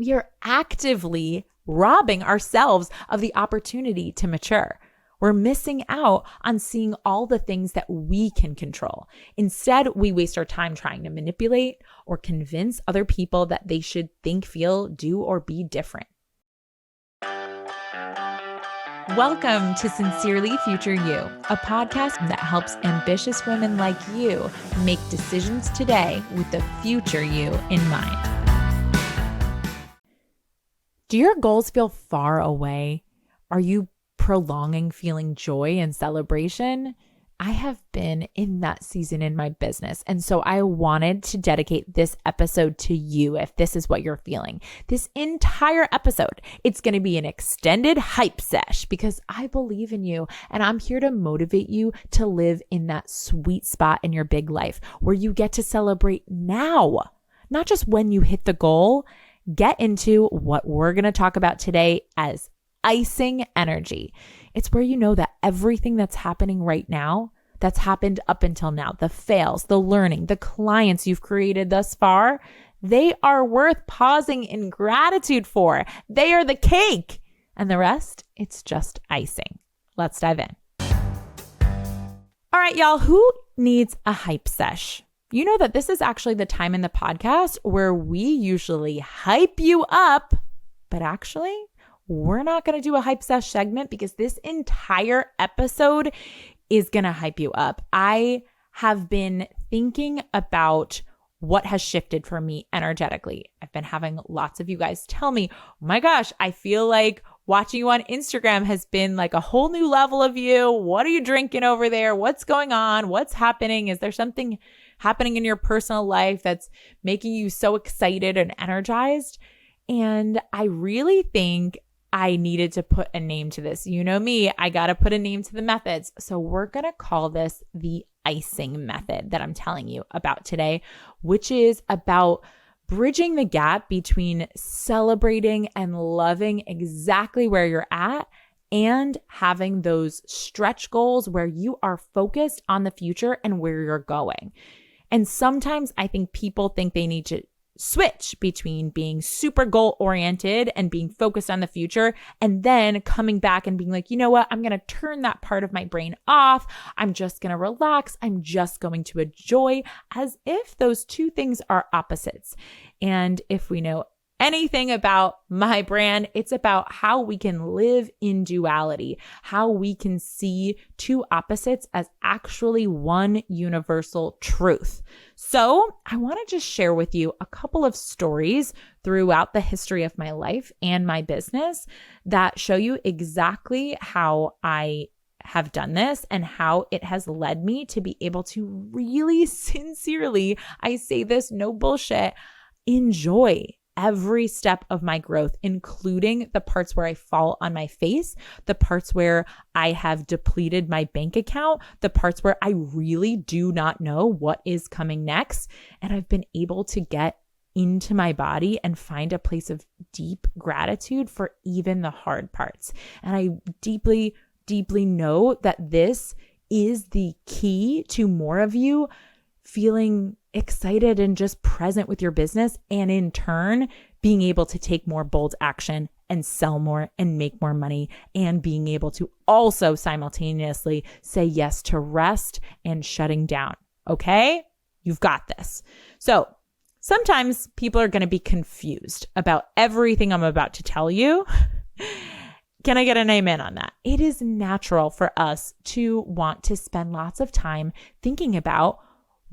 we are actively robbing ourselves of the opportunity to mature. We're missing out on seeing all the things that we can control. Instead, we waste our time trying to manipulate or convince other people that they should think, feel, do, or be different. Welcome to Sincerely Future You, a podcast that helps ambitious women like you make decisions today with the future you in mind. Do your goals feel far away? Are you prolonging feeling joy and celebration? I have been in that season in my business. And so I wanted to dedicate this episode to you if this is what you're feeling. This entire episode, it's going to be an extended hype sesh because I believe in you and I'm here to motivate you to live in that sweet spot in your big life where you get to celebrate now, not just when you hit the goal. Get into what we're going to talk about today as icing energy. It's where you know that everything that's happening right now, that's happened up until now, the fails, the learning, the clients you've created thus far, they are worth pausing in gratitude for. They are the cake. And the rest, it's just icing. Let's dive in. All right, y'all, who needs a hype sesh? You know that this is actually the time in the podcast where we usually hype you up, but actually, we're not going to do a hype sesh segment because this entire episode is going to hype you up. I have been thinking about what has shifted for me energetically. I've been having lots of you guys tell me, oh my gosh, I feel like watching you on Instagram has been like a whole new level of you. What are you drinking over there? What's going on? What's happening? Is there something happening in your personal life that's making you so excited and energized? And I really think I needed to put a name to this. You know me, I got to put a name to the methods. So we're going to call this the icing method that I'm telling you about today, which is about bridging the gap between celebrating and loving exactly where you're at and having those stretch goals where you are focused on the future and where you're going. And sometimes I think people think they need to switch between being super goal oriented and being focused on the future and then coming back and being like, you know what, I'm going to turn that part of my brain off. I'm just going to relax. I'm just going to enjoy, as if those two things are opposites. And if we know anything about my brand, it's about how we can live in duality, how we can see two opposites as actually one universal truth. So I want to just share with you a couple of stories throughout the history of my life and my business that show you exactly how I have done this and how it has led me to be able to really sincerely, I say this, no bullshit, enjoy every step of my growth, including the parts where I fall on my face, the parts where I have depleted my bank account, the parts where I really do not know what is coming next. And I've been able to get into my body and find a place of deep gratitude for even the hard parts. And I deeply, deeply know that this is the key to more of you feeling excited and just present with your business, and in turn, being able to take more bold action and sell more and make more money, and being able to also simultaneously say yes to rest and shutting down. Okay? You've got this. So sometimes people are going to be confused about everything I'm about to tell you. Can I get an amen on that? It is natural for us to want to spend lots of time thinking about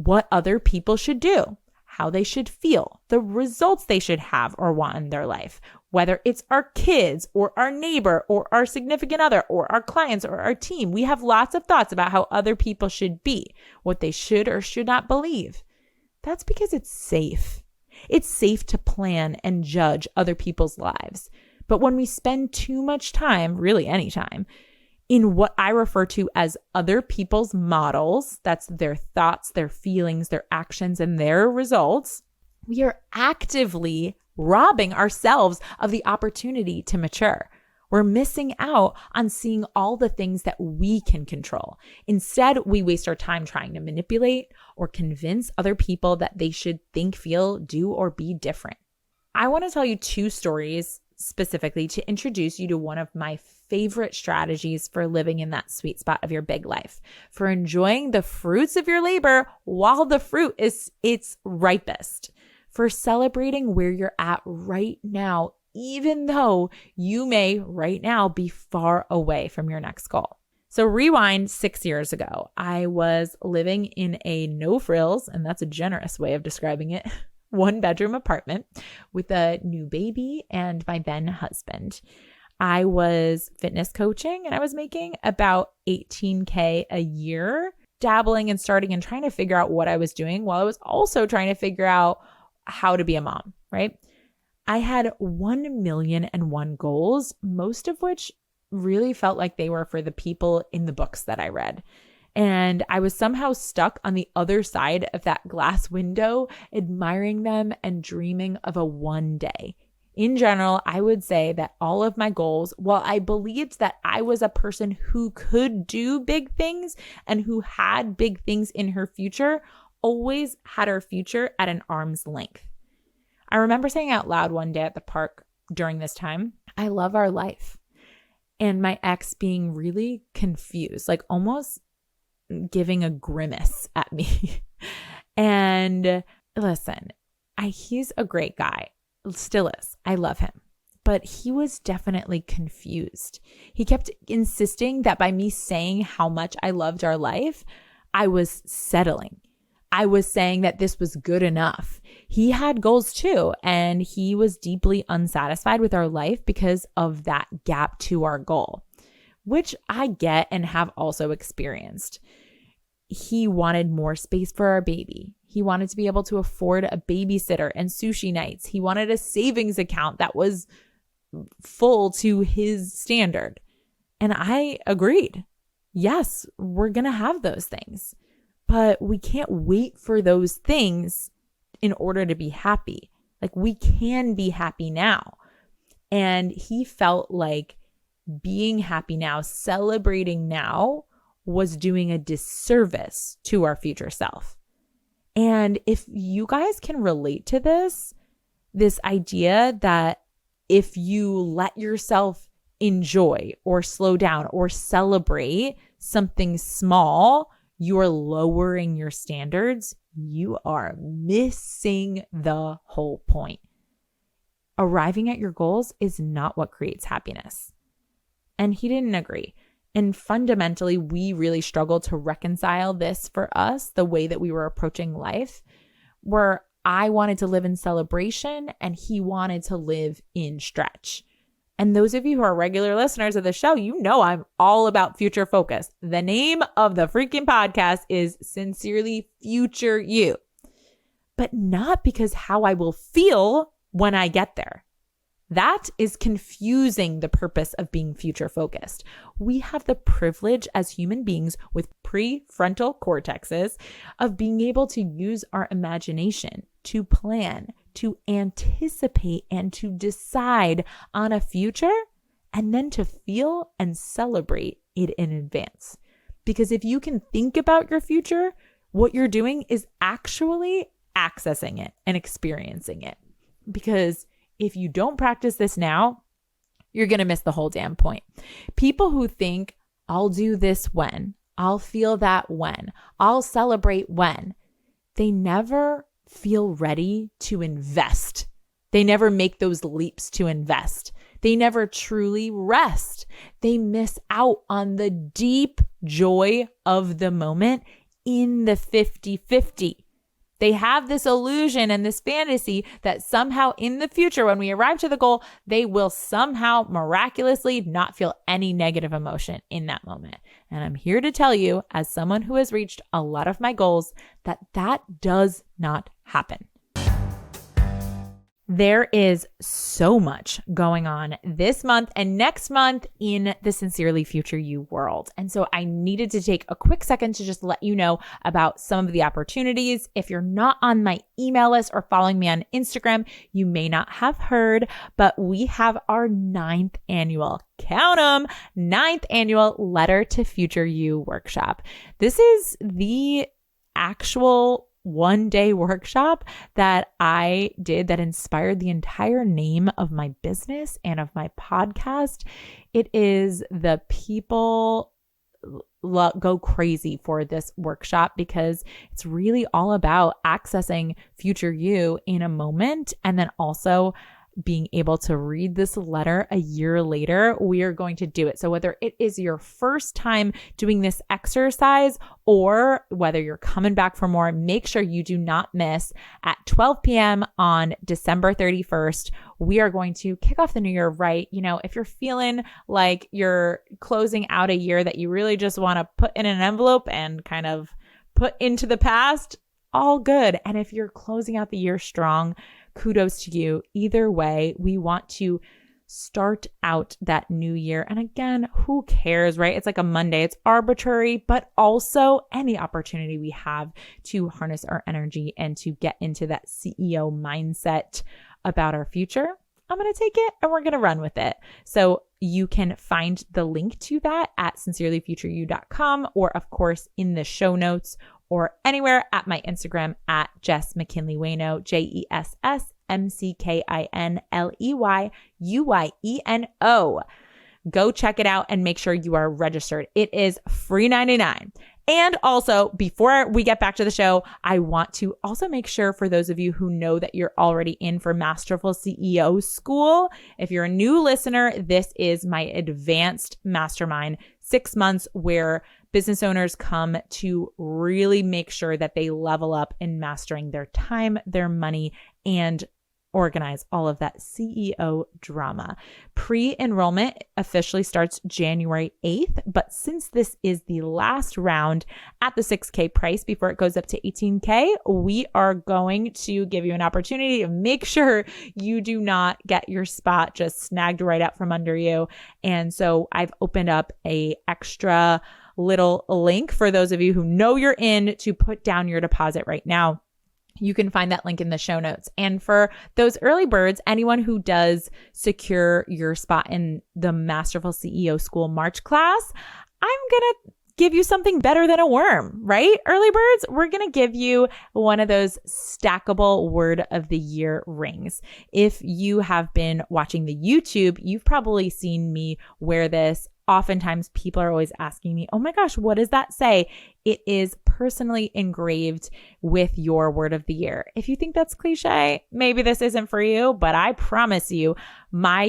what other people should do, how they should feel, the results they should have or want in their life, whether it's our kids or our neighbor or our significant other or our clients or our team. We have lots of thoughts about how other people should be, what they should or should not believe. That's because it's safe. It's safe to plan and judge other people's lives. But when we spend too much time, really any time, in what I refer to as other people's models, that's their thoughts, their feelings, their actions, and their results, we are actively robbing ourselves of the opportunity to mature. We're missing out on seeing all the things that we can control. Instead, we waste our time trying to manipulate or convince other people that they should think, feel, do, or be different. I want to tell you two stories specifically to introduce you to one of my favorite strategies for living in that sweet spot of your big life, for enjoying the fruits of your labor while the fruit is its ripest, for celebrating where you're at right now, even though you may right now be far away from your next goal. So rewind 6 years ago, I was living in a no frills, and that's a generous way of describing it, 1-bedroom apartment with a new baby and my then husband. I was fitness coaching and I was making about $18K a year, dabbling and starting and trying to figure out what I was doing while I was also trying to figure out how to be a mom, right? I had 1,000,001 goals, most of which really felt like they were for the people in the books that I read. And I was somehow stuck on the other side of that glass window, admiring them and dreaming of a one day. In general, I would say that all of my goals, while I believed that I was a person who could do big things and who had big things in her future, always had her future at an arm's length. I remember saying out loud one day at the park during this time, I love our life. And my ex being really confused, like almost giving a grimace at me. And listen, he's a great guy. Still is. I love him. But he was definitely confused. He kept insisting that by me saying how much I loved our life, I was settling. I was saying that this was good enough. He had goals too, and he was deeply unsatisfied with our life because of that gap to our goal, which I get and have also experienced. He wanted more space for our baby. He wanted to be able to afford a babysitter and sushi nights. He wanted a savings account that was full to his standard. And I agreed. Yes, we're going to have those things, but we can't wait for those things in order to be happy. Like, we can be happy now. And he felt like being happy now, celebrating now, was doing a disservice to our future self. And if you guys can relate to this idea that if you let yourself enjoy or slow down or celebrate something small, you're lowering your standards, you are missing the whole point. Arriving at your goals is not what creates happiness. And he didn't agree. And fundamentally, we really struggled to reconcile this for us, the way that we were approaching life, where I wanted to live in celebration and he wanted to live in stretch. And those of you who are regular listeners of the show, you know I'm all about future focus. The name of the freaking podcast is Sincerely Future You, but not because how I will feel when I get there. That is confusing the purpose of being future focused. We have the privilege as human beings with prefrontal cortexes of being able to use our imagination to plan, to anticipate, and to decide on a future, and then to feel and celebrate it in advance. Because if you can think about your future, what you're doing is actually accessing it and experiencing it. Because if you don't practice this now, you're going to miss the whole damn point. People who think, I'll do this when, I'll feel that when, I'll celebrate when, they never feel ready to invest. They never make those leaps to invest. They never truly rest. They miss out on the deep joy of the moment in the 50-50. They have this illusion and this fantasy that somehow in the future, when we arrive to the goal, they will somehow miraculously not feel any negative emotion in that moment. And I'm here to tell you, as someone who has reached a lot of my goals, that that does not happen. There is so much going on this month and next month in the Sincerely Future You world. And so I needed to take a quick second to just let you know about some of the opportunities. If you're not on my email list or following me on Instagram, you may not have heard, but we have our 9th annual, count 'em, 9th annual Letter to Future You workshop. This is the actual one-day workshop that I did that inspired the entire name of my business and of my podcast. It is the people go crazy for this workshop because it's really all about accessing future you in a moment, and then also being able to read this letter a year later. We are going to do it. So whether it is your first time doing this exercise or whether you're coming back for more, make sure you do not miss at 12 p.m. on December 31st. We are going to kick off the new year right. You know, if you're feeling like you're closing out a year that you really just want to put in an envelope and kind of put into the past, all good. And if you're closing out the year strong, kudos to you. Either way, we want to start out that new year. And again, who cares, right? It's like a Monday. It's arbitrary, but also any opportunity we have to harness our energy and to get into that CEO mindset about our future, I'm going to take it and we're going to run with it. So you can find the link to that at sincerelyfutureyou.com, or of course in the show notes, or anywhere at my Instagram at Jess McKinley Wayno, JessMcKinleyUyeno. Go check it out and make sure you are registered. It is free $99. And also, before we get back to the show, I want to also make sure for those of you who know that you're already in for Masterful CEO School, if you're a new listener, this is my advanced mastermind, 6 months where business owners come to really make sure that they level up in mastering their time, their money, and organize all of that CEO drama. Pre-enrollment officially starts January 8th, but since this is the last round at the $6,000 price before it goes up to $18,000, we are going to give you an opportunity to make sure you do not get your spot just snagged right out from under you. And so I've opened up a extra little link for those of you who know you're in to put down your deposit right now. You can find that link in the show notes. And for those early birds, anyone who does secure your spot in the Masterful CEO School March class, I'm going to give you something better than a worm, right? Early birds, we're going to give you one of those stackable word of the year rings. If you have been watching the YouTube, you've probably seen me wear this. Oftentimes people are always asking me, oh my gosh, what does that say? It is personally engraved with your word of the year. If you think that's cliche, maybe this isn't for you, but I promise you, my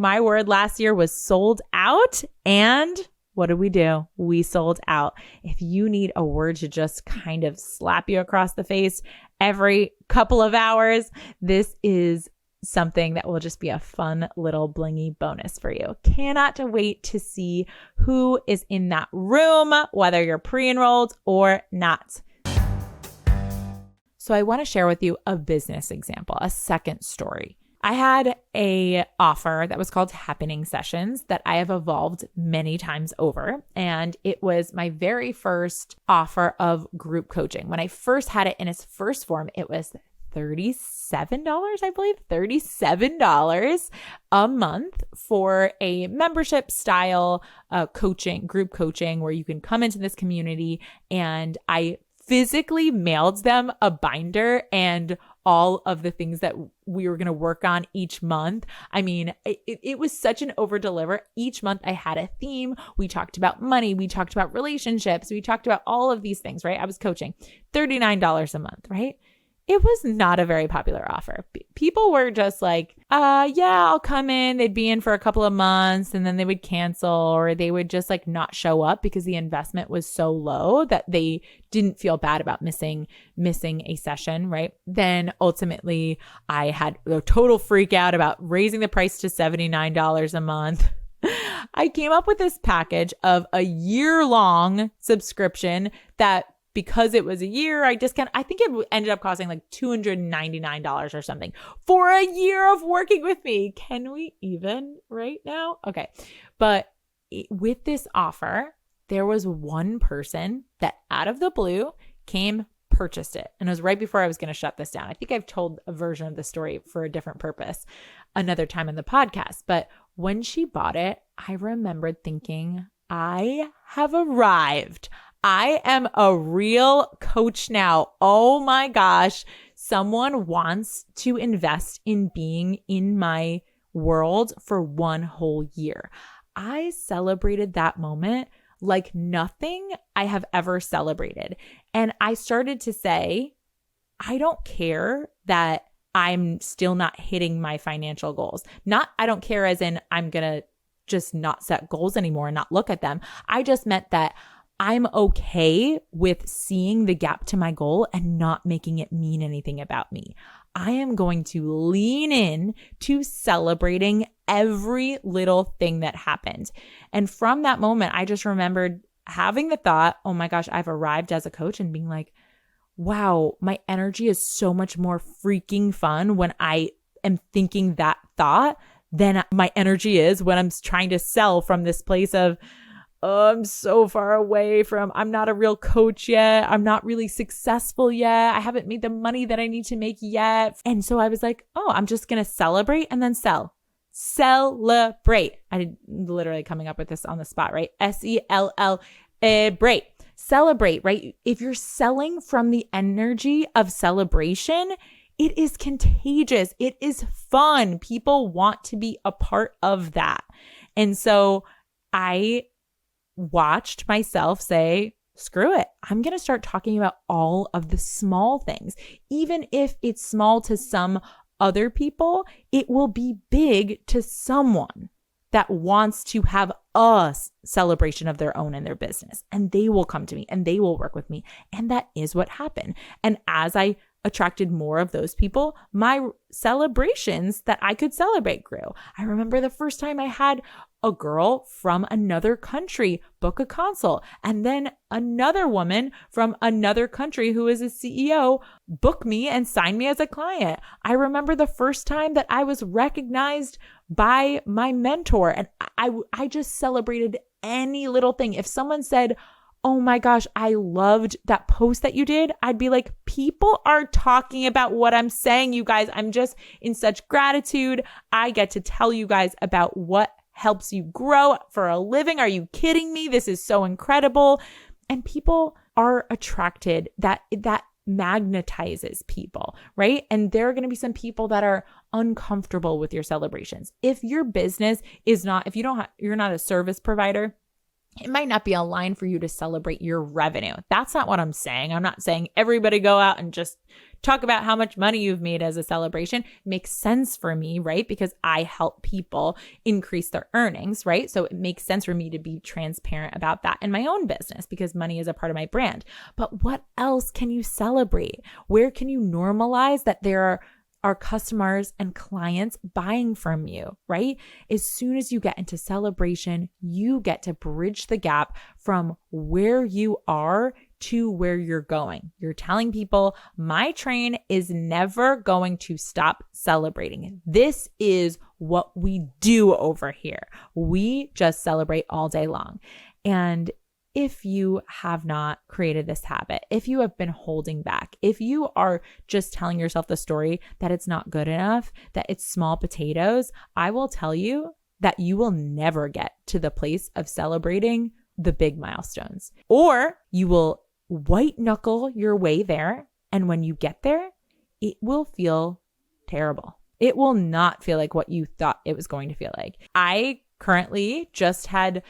word last year was sold out. And what did we do? We sold out. If you need a word to just kind of slap you across the face every couple of hours, this is something that will just be a fun little blingy bonus for you. Cannot wait to see who is in that room, whether you're pre-enrolled or not. So I want to share with you a business example, a second story. I had a offer that was called Happening Sessions that I have evolved many times over. And it was my very first offer of group coaching. When I first had it in its first form, it was $37, I believe, $37 a month for a membership style coaching, group coaching, where you can come into this community. And I physically mailed them a binder and all of the things that we were going to work on each month. I mean, it was such an over deliver. Each month I had a theme. We talked about money. We talked about relationships. We talked about all of these things, right? I was coaching $39 a month, right? It was not a very popular offer. People were just like, yeah, I'll come in. They'd be in for a couple of months and then they would cancel, or they would just like not show up because the investment was so low that they didn't feel bad about missing a session, right? Then ultimately I had a total freak out about raising the price to $79 a month. I came up with this package of a year-long subscription that, because it was a year, I think it ended up costing like $299 or something for a year of working with me. Can we even right now? Okay. But with this offer, there was one person that out of the blue came, purchased it. And it was right before I was going to shut this down. I think I've told a version of the story for a different purpose another time in the podcast. But when she bought it, I remembered thinking, I have arrived. I am a real coach now. Oh my gosh. Someone wants to invest in being in my world for one whole year. I celebrated that moment like nothing I have ever celebrated. And I started to say, I don't care that I'm still not hitting my financial goals. Not, I don't care as in I'm going to just not set goals anymore and not look at them. I just meant that I'm okay with seeing the gap to my goal and not making it mean anything about me. I am going to lean in to celebrating every little thing that happened. And from that moment, I just remembered having the thought, oh my gosh, I've arrived as a coach, and being like, wow, my energy is so much more freaking fun when I am thinking that thought than my energy is when I'm trying to sell from this place of, oh, I'm so far away from, I'm not a real coach yet. I'm not really successful yet. I haven't made the money that I need to make yet. And so I was like, oh, I'm just going to celebrate and then sell. Celebrate. I did literally coming up with this on the spot, right? Celebrate. Celebrate, right? If you're selling from the energy of celebration, it is contagious. It is fun. People want to be a part of that. And so I watched myself say, screw it. I'm going to start talking about all of the small things. Even if it's small to some other people, it will be big to someone that wants to have a celebration of their own in their business. And they will come to me and they will work with me. And that is what happened. And as I attracted more of those people, my celebrations that I could celebrate grew. I remember the first time I had a girl from another country book a consult, and then another woman from another country who is a CEO book me and sign me as a client. I remember the first time that I was recognized by my mentor, and I just celebrated any little thing. If someone said, oh my gosh, I loved that post that you did, I'd be like, people are talking about what I'm saying, you guys. I'm just in such gratitude. I get to tell you guys about what helps you grow for a living. Are you kidding me? This is so incredible. And people are attracted. That magnetizes people, right? And there are going to be some people that are uncomfortable with your celebrations. If your business is not, if you're not a service provider, it might not be a line for you to celebrate your revenue. That's not what I'm saying. I'm not saying everybody go out and just talk about how much money you've made as a celebration. It makes sense for me, right? Because I help people increase their earnings, right? So it makes sense for me to be transparent about that in my own business because money is a part of my brand. But what else can you celebrate? Where can you normalize that there are customers and clients buying from you, right? As soon as you get into celebration, you get to bridge the gap from where you are to where you're going. You're telling people, my train is never going to stop celebrating. This is what we do over here. We just celebrate all day long. And if you have not created this habit, if you have been holding back, if you are just telling yourself the story that it's not good enough, that it's small potatoes, I will tell you that you will never get to the place of celebrating the big milestones, or you will white knuckle your way there. And when you get there, it will feel terrible. It will not feel like what you thought it was going to feel like. I currently just had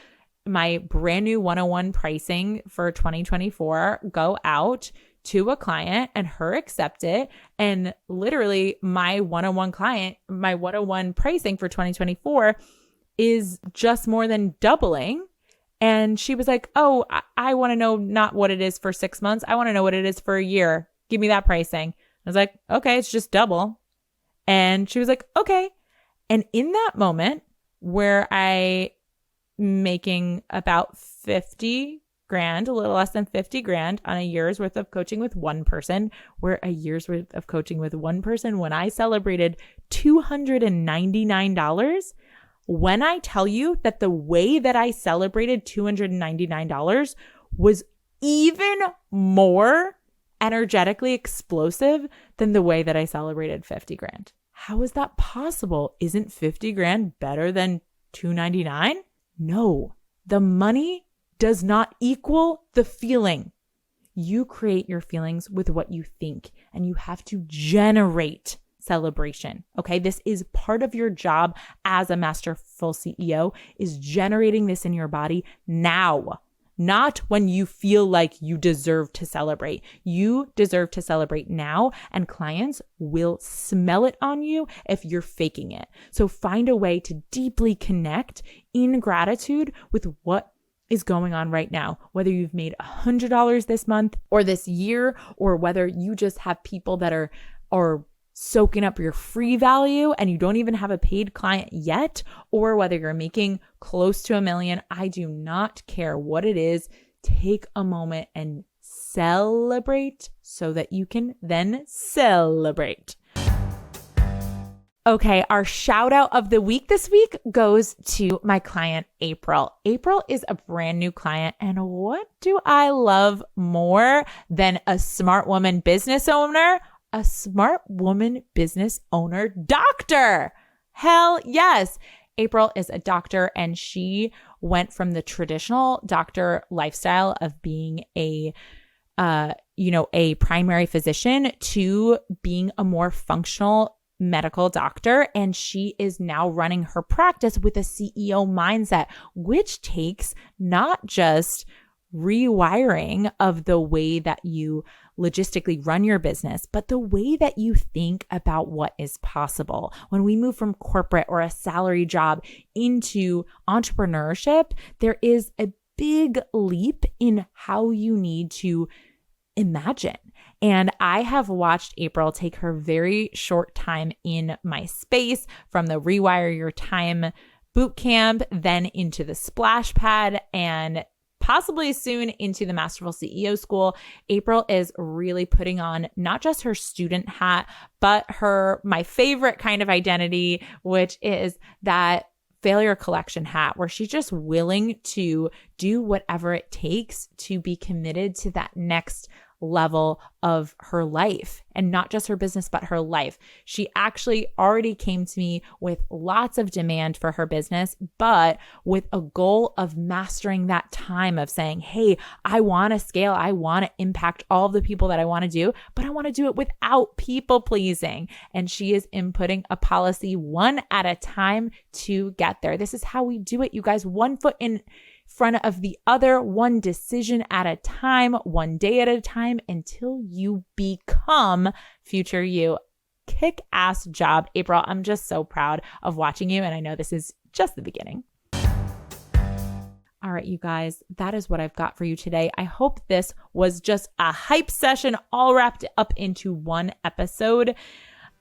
my brand new 101 pricing for 2024 go out to a client and her accept it. And literally my 101 client, my 101 pricing for 2024 is just more than doubling. And she was like, oh, I want to know not what it is for 6 months. I want to know what it is for a year. Give me that pricing. I was like, okay, it's just double. And she was like, okay. And in that moment where I making about 50 grand, a little less than 50 grand on a year's worth of coaching with one person, where a year's worth of coaching with one person, when I celebrated $299, when I tell you that the way that I celebrated $299 was even more energetically explosive than the way that I celebrated 50 grand. How is that possible? Isn't 50 grand better than $299? No, the money does not equal the feeling. You create your feelings with what you think, and you have to generate celebration. Okay. This is part of your job as a masterful CEO, is generating this in your body now, not when you feel like you deserve to celebrate. You deserve to celebrate now, and clients will smell it on you if you're faking it. So find a way to deeply connect in gratitude with what is going on right now, whether you've made $100 this month or this year, or whether you just have people that are soaking up your free value and you don't even have a paid client yet, or whether you're making close to $1 million. I do not care what it is. Take a moment and celebrate so that you can then celebrate. Okay, our shout out of the week this week goes to my client, April. April is a brand new client, and what do I love more than a smart woman business owner? A smart woman business owner doctor. Hell yes. April is a doctor, and she went from the traditional doctor lifestyle of being a primary physician to being a more functional medical doctor. And she is now running her practice with a CEO mindset, which takes not just rewiring of the way that you logistically run your business, but the way that you think about what is possible. When we move from corporate or a salary job into entrepreneurship, there is a big leap in how you need to imagine. And I have watched April take her very short time in my space, from the Rewire Your Time bootcamp, then into the Splash Pad, and possibly soon into the Masterful CEO School. April is really putting on not just her student hat, but my favorite kind of identity, which is that failure collection hat, where she's just willing to do whatever it takes to be committed to that next level of her life, and not just her business, but her life. She actually already came to me with lots of demand for her business, but with a goal of mastering that time of saying, hey, I want to scale. I want to impact all of the people that I want to do, but I want to do it without people pleasing. And she is inputting a policy one at a time to get there. This is how we do it, you guys. One foot in front of the other, one decision at a time, one day at a time, until you become future you. Kick-ass job, April. I'm just so proud of watching you, and I know this is just the beginning. All right, you guys, that is what I've got for you today. I hope this was just a hype session all wrapped up into one episode.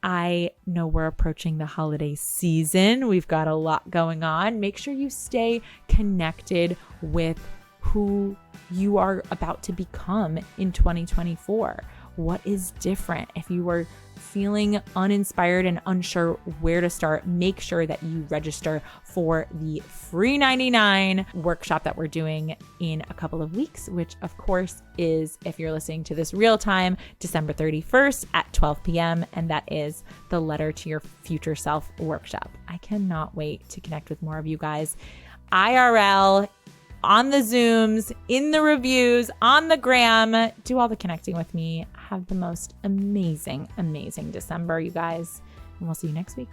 I know we're approaching the holiday season. We've got a lot going on. Make sure you stay connected with who you are about to become in 2024. What is different? If you are feeling uninspired and unsure where to start, make sure that you register for the free 99 workshop that we're doing in a couple of weeks, which of course is, if you're listening to this real time, December 31st at 12 p.m. And that is the Letter to Your Future Self workshop. I cannot wait to connect with more of you guys IRL, on the Zooms, in the reviews, on the gram. Do all the connecting with me. Have the most amazing, amazing December, you guys. And we'll see you next week.